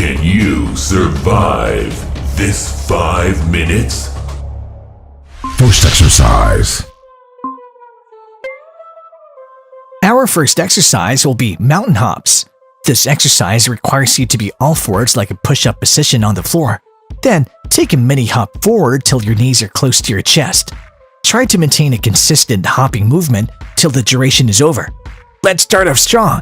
Can you survive this 5 minutes? First exercise. Our first exercise will be mountain hops. This exercise requires you to be all fours like a push-up position on the floor. Then, take a mini hop forward till your knees are close to your chest. Try to maintain a consistent hopping movement till the duration is over. Let's start off strong.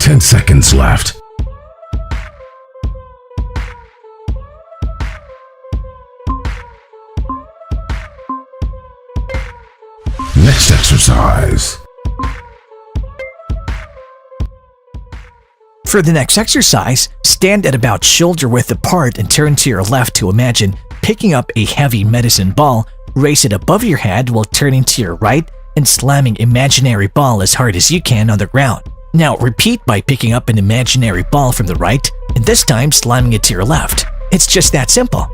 Ten seconds left. Next exercise. For the next exercise, stand at about shoulder width apart and turn to your left to imagine picking up a heavy medicine ball, raise it above your head while turning to your right and slamming imaginary ball as hard as you can on the ground. Now repeat by picking up an imaginary ball from the right and this time slamming it to your left. It's just that simple.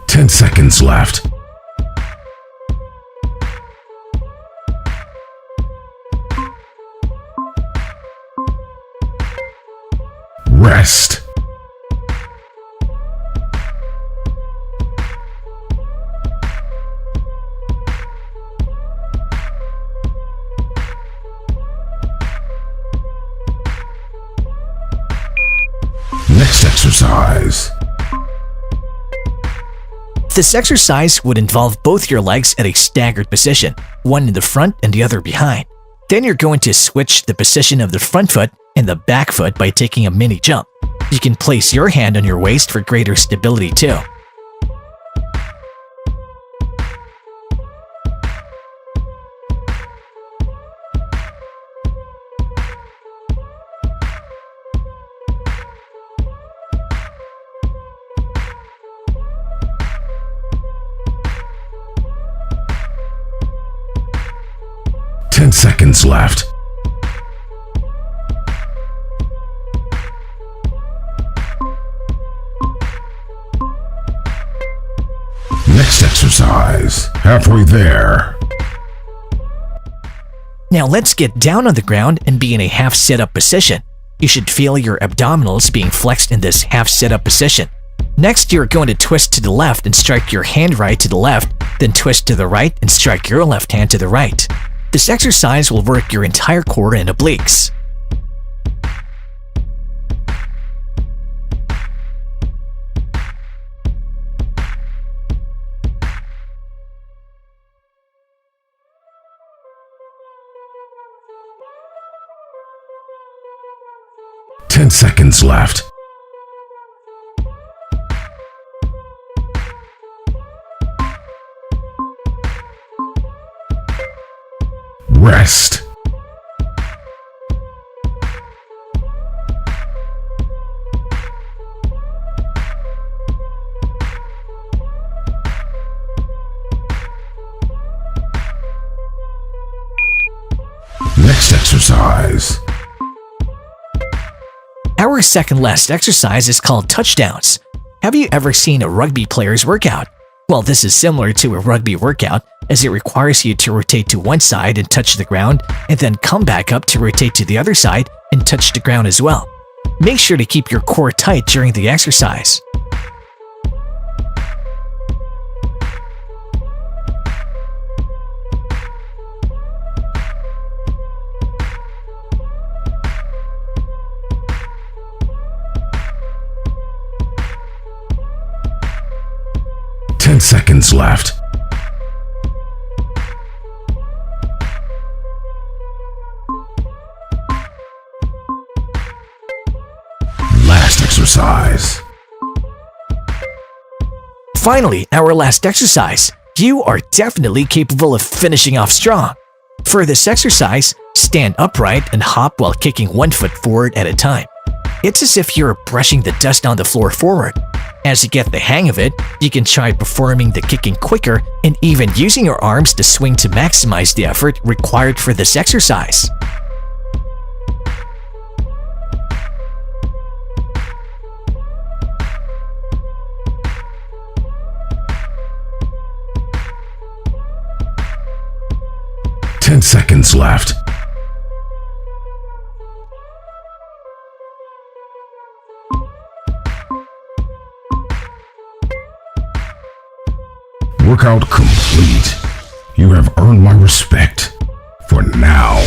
Ten seconds left. Rest. Next exercise. This exercise would involve both your legs at a staggered position, one in the front and the other behind. Then you're going to switch the position of the front foot and the back foot by taking a mini jump. You can place your hand on your waist for greater stability too. Ten seconds left. Next exercise. Halfway there. Now let's get down on the ground and be in a half sit-up position. You should feel your abdominals being flexed in this half sit-up position. Next, you're going to twist to the left and strike your hand right to the left, then twist to the right and strike your left hand to the right. This exercise will work your entire core and obliques. Ten seconds left. Rest. Next exercise. Our second last exercise is called touchdowns. Have you ever seen a rugby player's workout? Well, this is similar to a rugby workout as it requires you to rotate to one side and touch the ground and then come back up to rotate to the other side and touch the ground as well. Make sure to keep your core tight during the exercise. Ten seconds left. Last exercise. Finally, our last exercise. You are definitely capable of finishing off strong. For this exercise, stand upright and hop while kicking one foot forward at a time. It's as if you're brushing the dust on the floor forward. As you get the hang of it, you can try performing the kicking quicker and even using your arms to swing to maximize the effort required for this exercise. Ten seconds left. Workout complete. You have earned my respect. For now.